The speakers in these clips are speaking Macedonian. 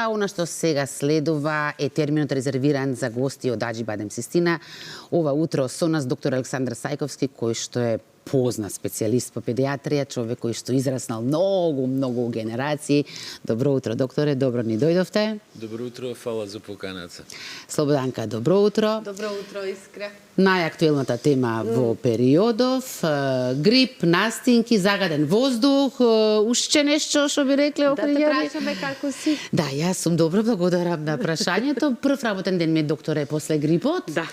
а она што сега следува е терминот резервиран за гости од Аџи-Бадем Систина. Ова утро со нас доктор Александар Сајковски, кој што е познат специјалист по педиатрија, човек кој што израснал многу генерации. Добро утро, докторе, добро ни дојдовте. Добро утро, фала за поканата. Слободанка, добро утро. Добро утро, Искра. Најактуелната тема во периодов, грип, настинки, загаден воздух, уште нешто што би рекле Да те прашаме како си. Да, јас сум добро, благодарам на прашањето. Прв работен ден ми е, докторе, после грипот. Да.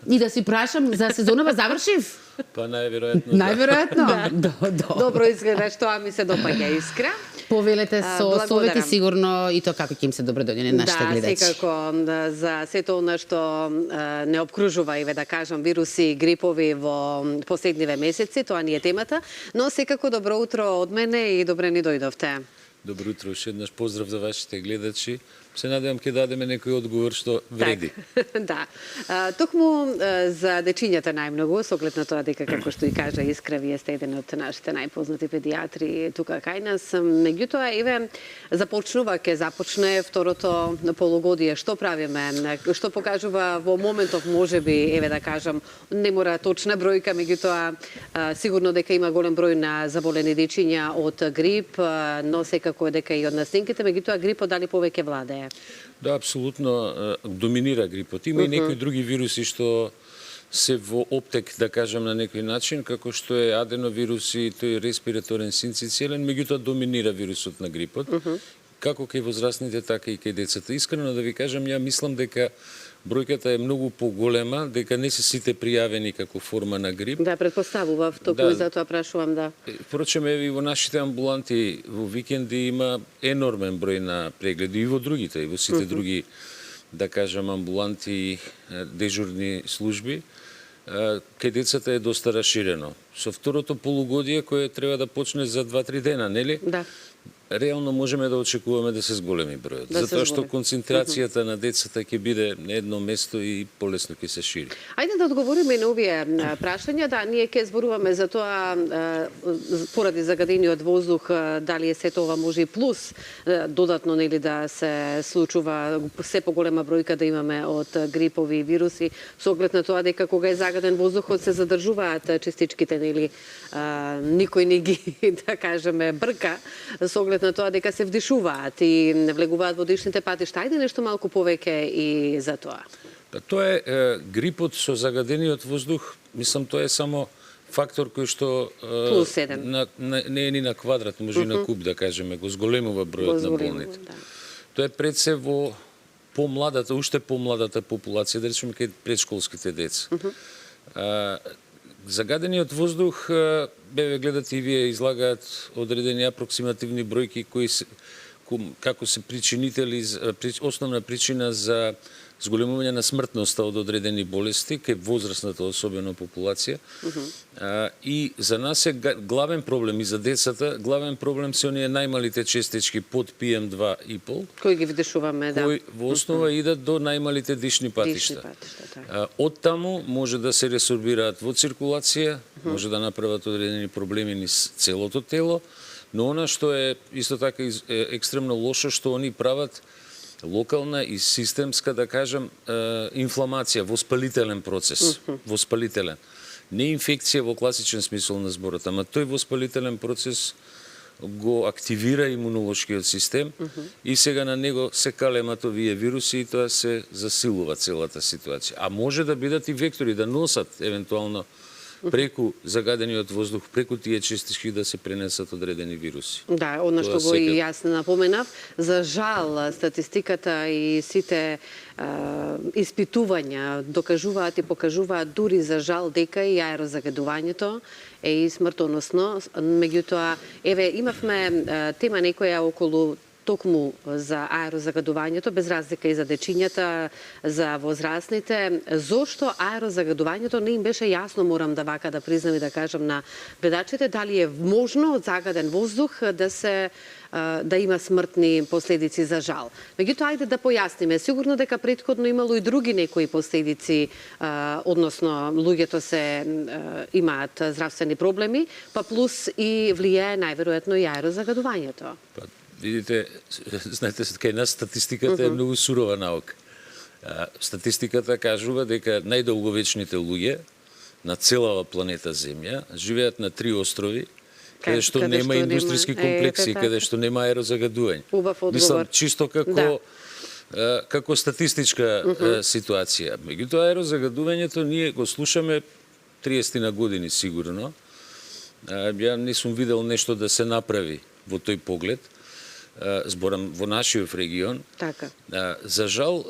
И да си прашам, за сезонова завршив? Па најверојатно. Најверојатно. Добро изгледаш, тоа ми се допаѓа, Искра. Повелете со совети сигурно и тоа како ќе им се добро дојде на нашите гледачи. Да, секако за сето она што не обкружува, еве да кажам, вируси, грипови во последниве месеци, тоа ни е темата, но секако добро утро од мене и добре ни дојдовте. Добро утро, уште еднаш поздрав за вашите гледачи. Се надевам ќе дадеме некој одговор што вреди. Да. Токму за дечињата најмногу, со оглед на тоа дека, како што и кажа Искра, вие сте еден од нашите најпознати педиатри тука кај нас. Меѓутоа, еве, ќе започне второто полугодие. Што правиме? Што покажува во моментов, можеби, еве да кажам, не мора точна бројка, меѓутоа, сигурно дека има голем број на заболени дечиња од грип, но секако е дека и од настинките, меѓутоа грипот дали повеќе владее? Да, апсолутно доминира грипот. Има и некои други вируси што се во оптек, да кажам на некој начин, како што е аденовируси, тој респираторен синцицилен, меѓутоа доминира вирусот на грипот. Како кај возрастните, така и кај децата. Искрено да ви кажам, ја мислам дека бројката е многу поголема, дека не се сите пријавени како форма на грип. Да, предпоставував, токму за тоа прашувам, да. Впрочем, еви во нашите амбуланти во викенди има енормен број на прегледи и во другите, и во сите други, да кажам, амбуланти, дежурни служби. Кај децата е доста раширено. Со второто полугодие кое треба да почне за 2-3 дена, нели? Да. Реално можеме да очекуваме да се зголеми бројот, затоа што концентрацијата на децата ќе биде на едно место и полесно ќе се шири. Ајде да одговориме на овие прашања. Да, ние ќе зборуваме за тоа поради загадениот воздух, дали е сето ова може и плюс додатно, нели, да се случува се поголема бројка да имаме од грипови вируси, со оглед на тоа дека кога е загаден воздухот се задржуваат частичките, нели, никој не ги, да кажеме, брка, со оглед на тоа дека се вдишуваат и влегуваат во дишните патишта. Ајде нешто малку повеќе и за тоа. Тоа е грипот со загадениот воздух, мислам тоа е само фактор кој што плюс еден. Не е ни на квадрат, може и на куб, да кажеме, го зголемува бројот на болните. Да. Тоа е пред се во помладата, уште помладата популација, да речеме кај предшколските деца. Загадениот воздух, беве гледате и вие излагаат одредени апроксимативни бројки кои се, како се причинители, основна причина за зголемување на смртноста од одредени болести кај возрастната особено популација. И за нас е главен проблем и за децата, главен проблем се оние најмалите честички под PM2,5 кои ги вдишуваме, да. Кои во основа идат до најмалите дишни патишта. Од таму може да се ресорбираат во циркулација, може да направат одредени проблеми низ целото тело, но она што е исто така екстремно лошо, што они прават локална и системска, да кажам, инфламација, воспалителен процес, воспалителен. Не инфекција во класичен смисол на зборот, ама тој воспалителен процес го активира имунолошкиот систем и сега на него се калемат овие вируси и тоа се засилува целата ситуација. А може да бидат и вектори, да носат евентуално преку загадениот воздух, преку тие честички да се пренесат одредени вируси. Да, она што го и јас напоменав, за жал статистиката и сите испитувања докажуваат и покажуваат дури за жал дека и аерозагадувањето е и смртоносно. Меѓутоа, еве, имавме тема некоја околу токму за аерозагадувањето, без разлика и за дечињата, за возрастните. Зошто аерозагадувањето не им беше јасно, морам да вака да признам и да кажам на гледачите, дали е можно од загаден воздух да има смртни последици за жал. Меѓутоа, ајде да појасниме. Сигурно дека претходно имало и други некои последици, односно луѓето се имаат здравствени проблеми, па плюс и влијае најверојатно и аерозагадувањето. видите, знаете, кај нас статистиката е многу сурова наука. Статистиката кажува дека најдолговечните луѓе на целава планета Земја живеат на 3 острови, каде што нема индустријски комплекси, каде што нема аерозагадување. Убав одговор. Мислам, чисто како статистичка ситуација. Меѓутоа, аерозагадувањето ние го слушаме 30 на години сигурно. Ја не сум видел нешто да се направи во тој поглед. Зборам во нашиот регион. Така. За жал,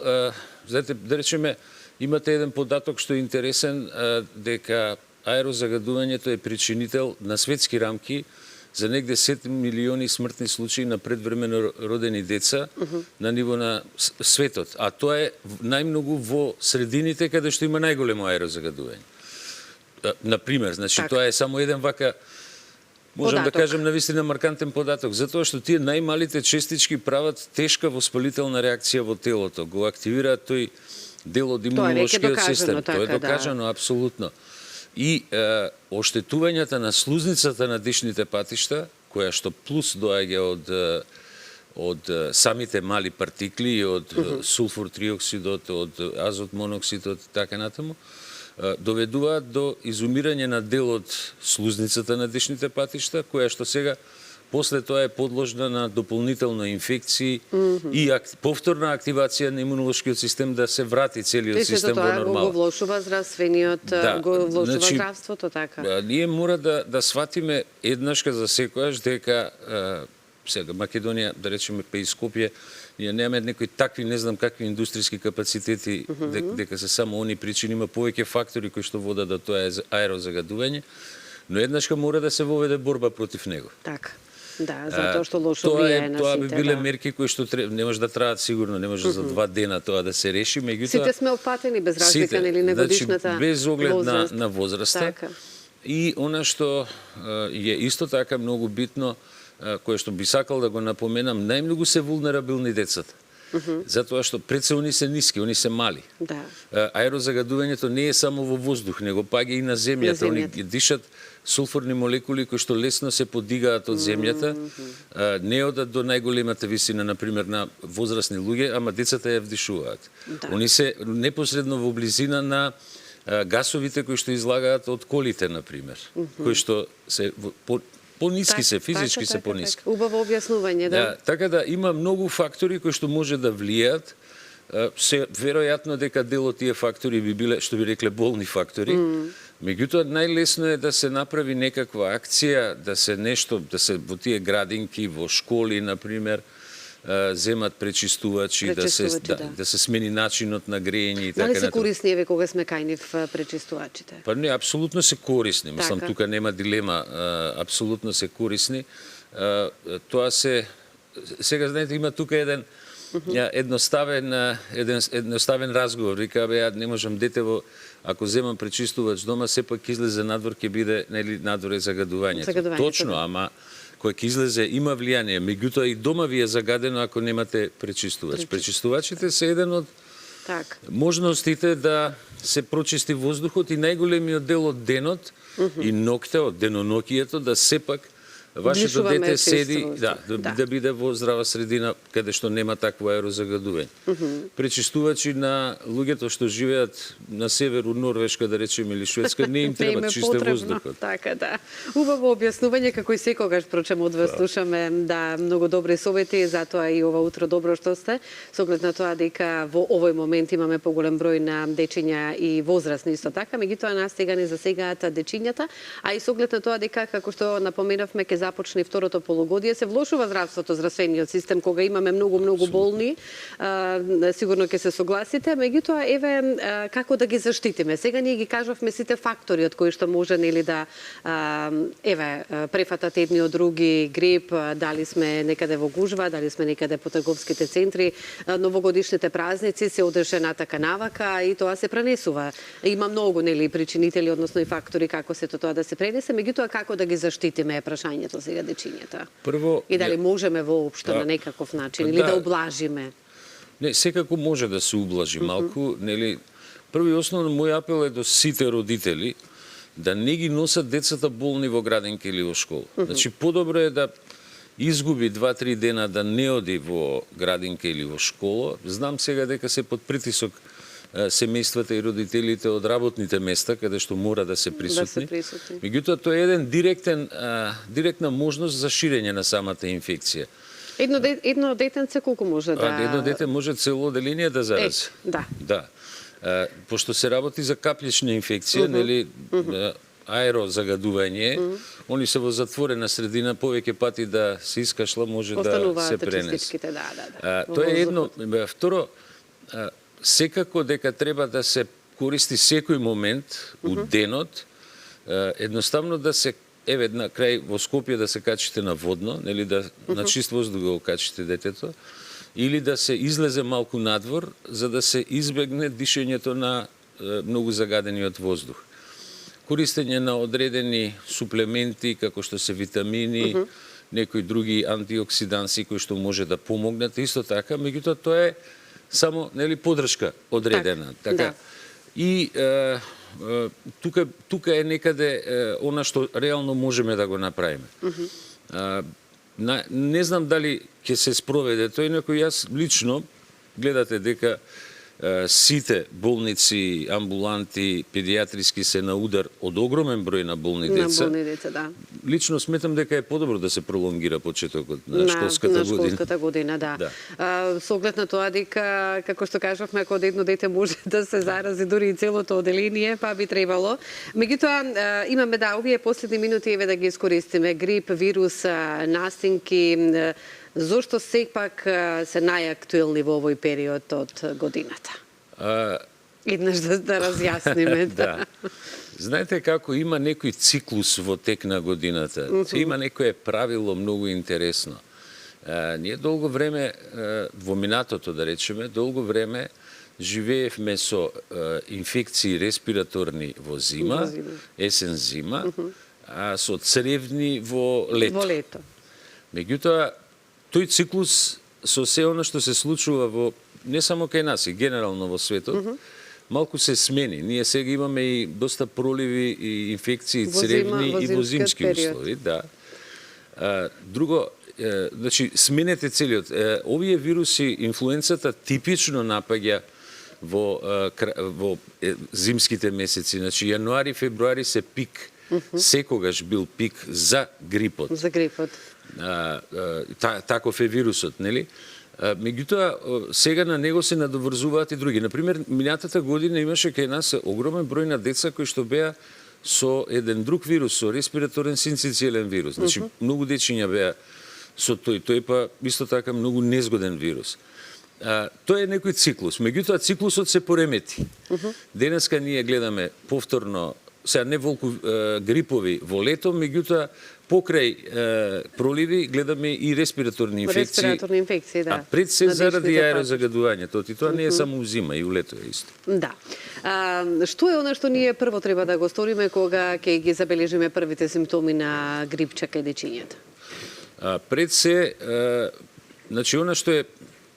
знаете, да речеме, имате еден податок што е интересен, дека аерозагадувањето е причинител на светски рамки за негде 7 милиони смртни случаи на предвремено родени деца на ниво на светот. А тоа е најмногу во средините каде што има најголемо аерозагадување. Например, значи тоа е само еден вака, можам да кажем навистина маркантен податок, затоа што тие најмалите честички прават тешка воспалителна реакција во телото, го активираат тој дел од имунолошкиот систем. Тоа е докажано, апсолутно. И оштетувањата на слузницата на дишните патишта, која што плюс доаѓа од самите мали партикли, од сулфур триоксидот, од азот моноксидот и така натаму, доведуваат до изумирање на дел од слузницата на дишните патишта, која што сега после тоа е подложна на дополнително инфекции и повторна активација на имунолошкиот систем да се врати целиот систем во нормала. Го влошува здравствениот, го влошува здравството, така. Ние мора да сватиме еднашка за секојаш дека сега Македонија, да речеме па и Скопје, ние немаме некои такви, не знам какви индустријски капацитети, дека се само они причини, има повеќе фактори кои што водат до тоа аерозагадување, но еднашка мора да се воведе борба против него. Така. Да, затоа што лошо влијае на сите. Тоа би биле мерки кои што не може да траат сигурно, не може за 2 дена тоа да се реши, меѓутоа сите сме опатени без разлика нели на годишната без оглед на возраста. Така. И она што е исто така многу битно, кое што би сакал да го напоменам, најмногу се вулнерабилни децата. Затоа што пред се они се ниски, они се мали. Да. Аерозагадувањето не е само во воздух, него паѓа и на земјата. Они дишат сулфурни молекули кои што лесно се подигаат од земјата, не одат до најголемата висина, например, на возрастни луѓе, ама децата ја вдишуваат. Да. Они се непосредно во близина на гасовите кои што излагаат од колите, например, кои што се пониски се, физички се пониски. Убаво објаснување, да. Така да има многу фактори кои што може да влијаат. Се веројатно дека дел од тие фактори би биле, што би рекле, болни фактори. Меѓутоа најлесно е да се направи некаква акција, да се нешто, да се во тие градинки, во школи, например, земат пречистувачи, да се смени начинот на грејење и така натаму. Дали се корисни еве кога сме кај нив пречистувачите? Па не, апсолутно се корисни. Мислам, тука нема дилема, апсолутно се корисни. Тоа се сега знаете има тука еден едноставен разговор. Вика, ја не можам детево, ако земам пречистувач дома, сепак излезе надвор ќе биде, нели, надвор е загадувањето. Точно, ама кој ќе излезе има влијание, меѓутоа и дома ви е загадено ако немате пречистувач. Пречистувачите се еден од можностите да се прочисти воздухот и најголемиот дел од денот и ноќта, од денонокието, да сепак вашето дете седи, да биде во здрава средина каде што нема такво аерозагадување. Пречистувачи на луѓето што живеат на северу Норвешка, да речеме, или Шведска, не им треба чисте воздухот. Така, да. Убаво објаснување, како и секогаш, прочем, од вас слушаме, да, многу добри совети, затоа и ова утро добро што сте, со оглед на тоа дека во овој момент имаме поголем број на дечиња и возрастни исто така, меѓутоа нас сега не засегаат дечињата, а и со оглед на тоа дека, како што напоменавме, ќе започне второто полугодие, се влошува здравствениот систем, кога имаме многу болни, сигурно ќе се согласите, меѓутоа еве како да ги заштитиме. Сега ние ги кажавме сите фактори од кои што може нели да еве префатат едни од други, грип, дали сме некаде во гужва, дали сме некаде по трговските центри, новогодишните празници, се одржаната канавака и тоа се пренесува. Има многу нели причинители, односно и фактори како се тоа да се пренесе, меѓутоа како да ги заштитиме е прашањето сега дечињата. Прво, и дали можеме воопшто на некаков начин или да облажиме? Не, секако може да се ублажи малку, нели. Прво и основно мој апел е до сите родители да не ги носат децата болни во градинки или во школа. Значи подобро е да изгуби 2-3 дена да не оди во градинка или во школа, знам сега дека се под притисок семејствата и родителите од работните места каде што мора да се присутни. Меѓутоа тоа е еден директна можност за ширење на самата инфекција. Едно детенце колку може да... Едно дете може цело оделение да зарази. Да. Да. Пошто се работи за каплична инфекција, нели, аерозагадување, они се во затворена средина, повеќе пати да се искашла може да се пренесе. Тоа е едно. Второ, секако дека треба да се користи секој момент у денот, едноставно да се на крај во Скопје да се качите на водно, нели да на чист воздух го качите детето, или да се излезе малку надвор за да се избегне дишењето на многу загадениот воздух. Користење на одредени суплементи како што се витамини, некои други антиоксиданси кои што може да помогнат исто така, меѓутоа тоа е само нели подршка одредена. Така. И тука е некаде она што реално можеме да го направиме. Не знам дали ќе се спроведе тој, инаку јас лично гледате дека сите болници, амбуланти, педиатриски се на удар од огромен број на болни деца. Лично сметам дека е подобро да се пролонгира почетокот на школската година. Да. Со оглед на тоа дека, како што кажавме, ако едно дете може да се зарази дури и целото оделение, па би требало. Меѓутоа, имаме овие последни минути да ги искористиме. Грип, вирус, настинки, зошто сепак се најактуелни во овој период од годината? Еднаш да разјасниме. Да. Знаете како има некој циклус во тек на годината. Има некое правило многу интересно. Ние долго време, во минатото да речеме, долго време живеевме со инфекции респираторни во зима, есен-зима, а со цревни во лето. Меѓутоа, тој циклус со се она што се случува во не само кај нас, и генерално во светот, малку се смени. Ние сега имаме и доста проливи и инфекции цревни и во зимски услови, да. Друго, значи сменете целиот. Овие вируси, инфлуенцата типично напаѓа во зимските месеци. Значи јануари, февруари се пик. Секогаш бил пик за грипот. За грипот. Таков е вирусот, нели? Меѓутоа, сега на него се надоврзуваат и други. Например, минатата година имаше кај нас огромен број на деца кои што беа со еден друг вирус, со респираторен синцитиелен вирус. Значи, многу дечиња беа со тој па исто така многу незгоден вирус. Тоа е некој циклус. Меѓутоа, циклусот се поремети. Денеска ние гледаме повторно, сега не волку грипови во лето, меѓутоа покрај проливи гледаме и респираторни инфекции. Респираторни инфекции, да. А пред се заради аерозагадувањето. И тоа не е само у зима, и у лето е исто. Да. Што е она што ние прво треба да го сториме кога ќе ги забележиме првите симптоми на грипче кај дечињата? Пред се, значи, она што е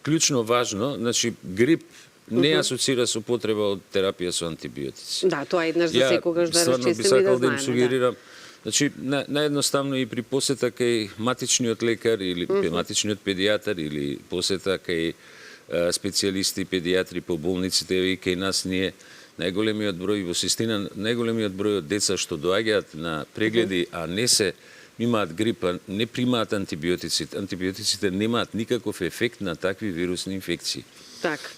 клучно важно, значи, грип не асоцира со потреба од терапија со антибиотици. Да, тоа еднаш за секогаш да расчистиме и да знаеме. Стварно би сакал да им сугерирам. Значи, наједноставно и при посета кај матичниот лекар или матичниот педијатар или посета кај специјалисти педијатри по болниците и кај нас ние најголемиот број во Систина, најголемиот број од деца што доаѓаат на прегледи, а не се имаат грипа, не примаат антибиотиците. Антибиотиците немаат никаков ефект на такви вирусни инфекции.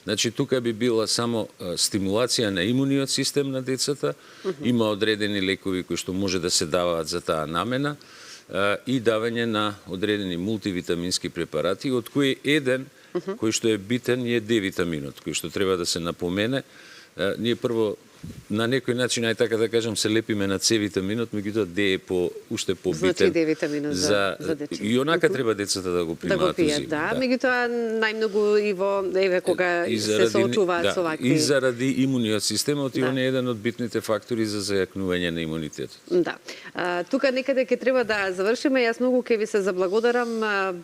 Значи, тука би била само стимулација на имуниот систем на децата, има одредени лекови кои што може да се даваат за таа намена и давање на одредени мултивитамински препарати, од кои еден, кој што е битен, е D-витаминот, кој што треба да се напомене. Ние прво на некој начин, ај така да кажам, се лепиме на C-витаминот, меѓутоа D е уште побитен. Значи D-витаминот за дечињата. И онака треба децата да го примаат. Да го пијат, да. Меѓутоа најмногу и во кога се соочуваат со вакви. И заради имуниот системот, и он е еден од битните фактори за зајакнување на имунитетот. Да. Тука некаде ќе треба да завршиме. Јас многу ќе ви се заблагодарам.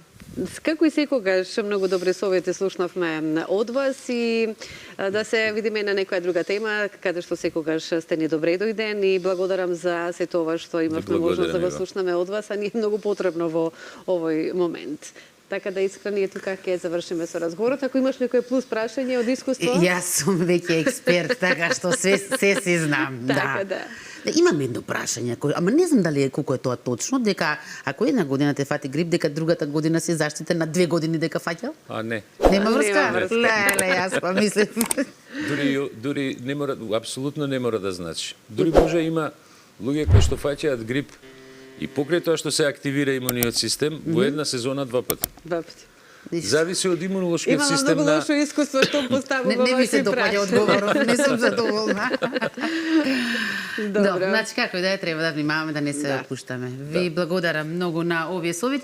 Како и секогаш, многу добри совети слушнавме од вас и да се видиме на некоја друга тема, каде што секогаш сте ни добре дојден и благодарам за се тоа што имавме можност да го слушнаме од вас, а ни е многу потребно во овој момент. Така да искрено тука ќе завршиме со разговорот. Ако имаш некој плюс прашање од искуство? Јас сум веќе експерт, така што се си знам. Така, да. Имам едно прашање, ама не знам дали колку е тоа точно, дека ако една година те фати грип, дека другата година си заштитен на 2 години дека фаќа? Не. Нема врска? Леле, јас па мислам. Дури не мора, апсолутно не мора да значи. Дури може има луѓе кои што фаќаат грип и покрај тоа што се активира имуниот систем во една сезона 2 пати. 2 пати. Зависи од имунолошкиот Имам систем многу на... лошо искуство што поставува Не ми се допаѓа одговорот, не сум задоволна. Добро. Значи како и да е, треба да внимаваме да не се опуштаме. Ви благодарам многу на овие совети.